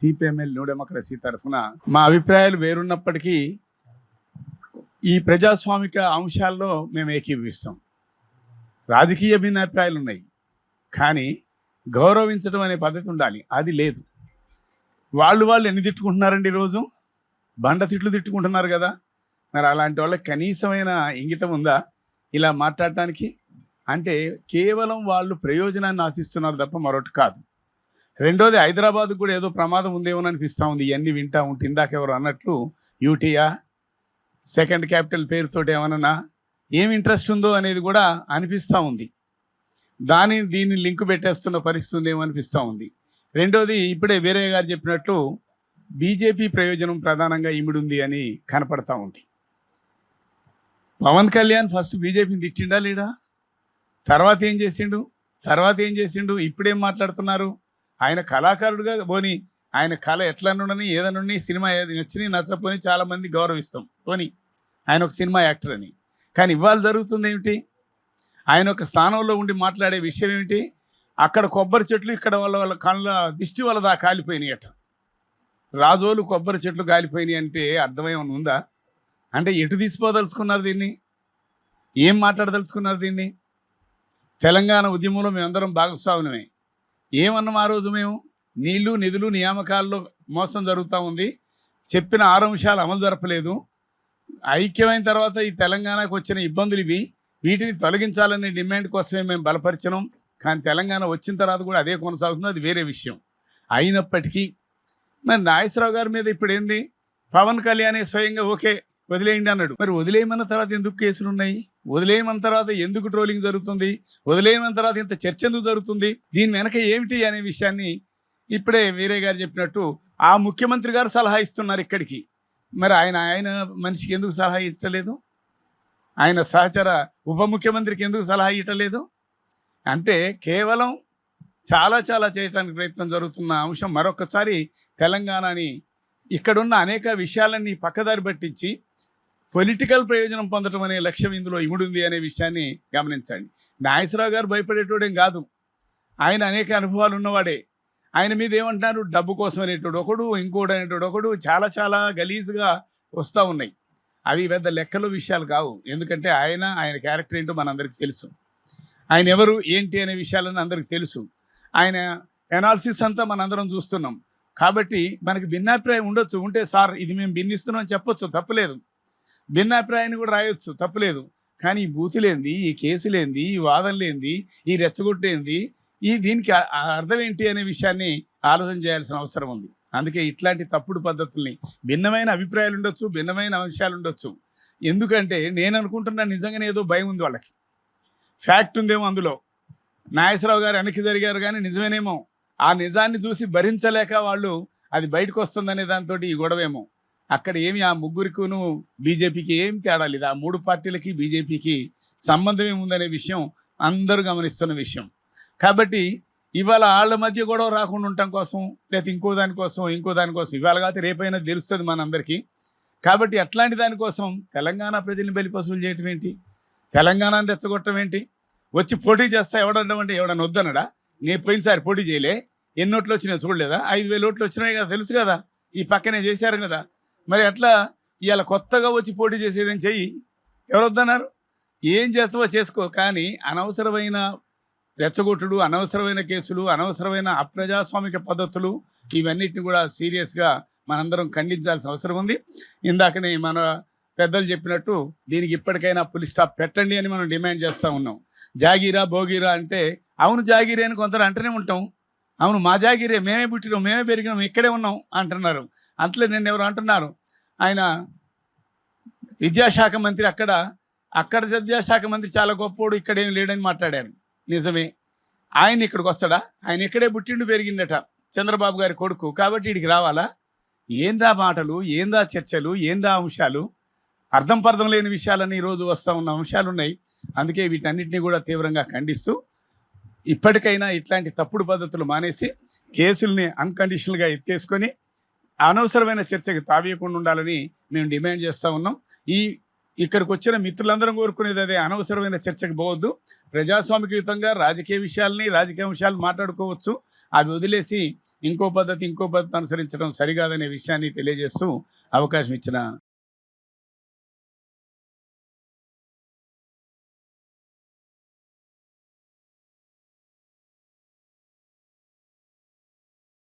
CPML new democracy తరఫున మా అభిప్రాయాలు వేరున్నప్పటికీ ఈ ప్రజాస్వామిక అంశాల్లో మేము ఏకీభవిస్తాం. రాజకీయ భిన్నాభిప్రాయాలు ఉన్నాయి, కానీ గౌరవించడం అనే పద్ధతి ఉండాలి. అది లేదు. వాళ్ళు ఎన్ని తిట్టుకుంటున్నారండి ఈరోజు? బండ తిట్లు తిట్టుకుంటున్నారు కదా. మరి అలాంటి వాళ్ళకి కనీసమైన ఇంగితం ఉందా ఇలా మాట్లాడటానికి? అంటే కేవలం వాళ్ళు ప్రయోజనాన్ని ఆశిస్తున్నారు తప్ప మరొకటి కాదు. రెండోది, హైదరాబాద్ కూడా ఏదో ప్రమాదం ఉందేమో అనిపిస్తూ ఉంది ఇవన్నీ వింటా ఉంటే. ఇందాక ఎవరు అన్నట్లు యూటీయా సెకండ్ క్యాపిటల్ పేరుతోటి ఏమన్నా ఏం ఇంట్రెస్ట్ ఉందో అనేది కూడా అనిపిస్తూ ఉంది. దీన్ని లింక్ పెట్టేస్తున్న పరిస్థితి ఉందేమో అనిపిస్తూ ఉంది. రెండోది, ఇప్పుడే వీరయ్య గారు చెప్పినట్లు బీజేపీ ప్రయోజనం ప్రధానంగా ఇమిడుంది అని కనపడతా ఉంది. పవన్ కళ్యాణ్ ఫస్ట్ బీజేపీని తిట్టిండా లేడా? తర్వాత ఏం చేసిండు? ఇప్పుడేం మాట్లాడుతున్నారు? ఆయన కళాకారుడుగా పోని, ఆయన కళ ఎట్లా ఉండని ఏదనుండి, సినిమా నచ్చిని నచ్చపోని చాలామంది గౌరవిస్తాం పోని, ఆయన ఒక సినిమా యాక్టర్ అని. కానీ ఇవాళ జరుగుతుంది ఏమిటి? ఆయన ఒక స్థానంలో ఉండి మాట్లాడే విషయం ఏమిటి? అక్కడ కొబ్బరి చెట్లు ఇక్కడ వాళ్ళ కళ్ళ దిష్టి వల్ల దా కాలిపోయినాయి అట. రాజోలు కొబ్బరి చెట్లు కాలిపోయినాయి అంటే అర్థమేమన్నా ఉందా? అంటే ఎటు తీసిపోదలుచుకున్నారు దీన్ని? ఏం మాట్లాడదలుచుకున్నారు దీన్ని? తెలంగాణ ఉద్యమంలో మేమందరం భాగస్వామ్యమే. ఏమన్నాం ఆ రోజు మేము? నీళ్లు నిధులు నియామకాల్లో మోసం జరుగుతూ ఉంది, చెప్పిన 6 అంశాలు అమలు జరపలేదు. ఐక్యమైన తర్వాత ఈ తెలంగాణకు వచ్చిన ఇబ్బందులు ఇవి, వీటిని తొలగించాలనే డిమాండ్ కోసమే మేము బలపరిచినాం. కానీ తెలంగాణ వచ్చిన తర్వాత కూడా అదే కొనసాగుతుంది, అది వేరే విషయం. అయినప్పటికీ మరి నాగేశ్వరరావు గారి మీద ఇప్పుడు ఏంది? పవన్ కళ్యాణ్ స్వయంగా ఓకే వదిలేయండి అన్నాడు. మరి వదిలేయమన్న తర్వాత ఎందుకు కేసులు ఉన్నాయి? వదిలేయమన్న తర్వాత ఎందుకు ట్రోలింగ్ జరుగుతుంది? వదిలేయమన్న తర్వాత ఇంత చర్చ ఎందుకు జరుగుతుంది? దీని వెనక ఏమిటి అనే విషయాన్ని ఇప్పుడే వీరయ్య గారు చెప్పినట్టు ఆ ముఖ్యమంత్రి గారు సలహా ఇస్తున్నారు ఇక్కడికి. మరి ఆయన మనిషికి ఎందుకు సలహా ఇచ్చలేదు? ఆయన సహచర ఉప ముఖ్యమంత్రికి ఎందుకు సలహా ఇవ్వలేదు? అంటే కేవలం చాలా చేయడానికి ప్రయత్నం జరుగుతున్న అంశం మరొకసారి తెలంగాణని, ఇక్కడున్న అనేక విషయాలన్నీ పక్కదారి పట్టించి పొలిటికల్ ప్రయోజనం పొందడం అనే లక్ష్యం ఇందులో ఇముడుంది అనే విషయాన్ని గమనించండి. నాగేశ్వరరావు గారు భయపడేటోడేం కాదు, ఆయన అనేక అనుభవాలు ఉన్నవాడే. ఆయన మీద ఏమంటున్నారు? డబ్బు కోసం అనేటోడు ఒకడు, ఇంకోడు అనేటోడు ఒకడు, చాలా గలీజ్గా వస్తూ ఉన్నాయి. అవి పెద్ద లెక్కలు విషయాలు కావు. ఎందుకంటే ఆయన క్యారెక్టర్ ఏంటో మనందరికీ తెలుసు, ఆయన ఎవరు ఏంటి అనే విషయాలని అందరికీ తెలుసు. ఆయన ఎనాలిసిస్ అంతా మనందరం చూస్తున్నాం. కాబట్టి మనకి భిన్నాభిప్రాయం ఉండొచ్చు, ఉంటే సార్ ఇది మేము భిన్నిస్తున్నాం అని చెప్పొచ్చు, తప్పులేదు. భిన్నాభిప్రాయాన్ని కూడా రాయొచ్చు, తప్పులేదు. కానీ ఈ బూతులేంది, ఈ కేసులేంది, ఈ వాదనలేంది, ఈ రెచ్చగొట్టేంది, దీనికి అర్థం ఏంటి అనే విషయాన్ని ఆలోచన చేయాల్సిన అవసరం ఉంది. అందుకే ఇట్లాంటి తప్పుడు పద్ధతుల్ని, భిన్నమైన అభిప్రాయాలు ఉండొచ్చు, భిన్నమైన అంశాలు ఉండొచ్చు. ఎందుకంటే నేను అనుకుంటున్నా నిజంగానే ఏదో భయం ఉంది వాళ్ళకి, ఫ్యాక్ట్ ఉందేమో అందులో. నాగేశ్వరరావు గారు వెనక్కి జరిగారు కానీ నిజమేనేమో. ఆ నిజాన్ని చూసి భరించలేక వాళ్ళు అది బయటకు వస్తుందనే దాంతో ఈ గొడవేమో. అక్కడ ఏమి ఆ ముగ్గురికిను బీజేపీకి ఏం తేడా లేదు. ఆ 3 పార్టీలకి బీజేపీకి సంబంధం ఏముందనే విషయం అందరూ గమనిస్తున్న విషయం. కాబట్టి ఇవాళ వాళ్ళ మధ్య గొడవ రాకుండా ఉండటం కోసం, లేకపోతే ఇంకో దానికోసం ఇవాళ కాకపోతే రేపైనా తెలుస్తుంది మనందరికీ. కాబట్టి అట్లాంటి దానికోసం తెలంగాణ ప్రజల్ని బలిపశువులు చేయటం ఏంటి? తెలంగాణని రెచ్చగొట్టడం ఏంటి? వచ్చి పోటీ చేస్తా ఎవడడం అంటే ఎవడన్నా వద్దనడా? నేను పోయినసారి పోటీ చేయలే, ఎన్ని ఓట్లు వచ్చినాయో చూడలేదా? 5,000 ఓట్లు వచ్చినాయి కదా, తెలుసు కదా, ఈ పక్కనే చేశారు కదా. మరి అట్లా ఇవాళ కొత్తగా వచ్చి పోటీ చేసేదని చెయ్యి, ఎవరు వద్దన్నారు? ఏం చేస్తావో చేసుకో, కానీ అనవసరమైన రెచ్చగొట్టుడు, అనవసరమైన కేసులు, అనవసరమైన అప్రజాస్వామిక పద్ధతులు, ఇవన్నిటిని కూడా సీరియస్గా మనందరం ఖండించాల్సిన అవసరం ఉంది. ఇందాకనే మన పెద్దలు చెప్పినట్టు దీనికి ఇప్పటికైనా పులి స్టాప్ పెట్టండి అని మనం డిమాండ్ చేస్తూ ఉన్నాం. జాగీరా భోగీరా అంటే అవును జాగీరే అని కొందరు అంటూనే ఉంటాం. అవును మా జాగీరే, మేమే పుట్టినాం, మేమే పెరిగినాం, ఇక్కడే ఉన్నాం అంటున్నారు. అంతలో నిన్న ఎవరు అంటున్నారు, ఆయన విద్యాశాఖ మంత్రి, అక్కడ విద్యాశాఖ మంత్రి చాలా గొప్పోడు, ఇక్కడేం లేడని మాట్లాడారు. నిజమే, ఆయన ఇక్కడికి వస్తాడా? ఆయన ఇక్కడే పుట్టిండు పెరిగిండట, చంద్రబాబు గారి కొడుకు. కాబట్టి ఇక్కడికి రావాలా? ఏందా మాటలు, ఏందా చర్చలు, ఏందా అంశాలు? అర్థం లేని విషయాలన్నీ ఈరోజు వస్తూ ఉన్న అంశాలు ఉన్నాయి. అందుకే వీటన్నిటిని కూడా తీవ్రంగా ఖండిస్తూ ఇప్పటికైనా ఇట్లాంటి తప్పుడు పద్ధతులు మానేసి కేసుల్ని అన్కండిషనల్గా ఎత్తేసుకొని అనవసరమైన చర్చకి తావీయకుండా ఉండాలని మేము డిమాండ్ చేస్తూ ఉన్నాం. ఇక్కడికి వచ్చిన మిత్రులందరం కోరుకునేది అదే, అనవసరమైన చర్చకు పోవద్దు. ప్రజాస్వామికయుతంగా రాజకీయ విషయాలు మాట్లాడుకోవచ్చు. అవి వదిలేసి ఇంకో పద్ధతి అనుసరించడం సరికాదనే విషయాన్ని తెలియజేస్తూ అవకాశం ఇచ్చిన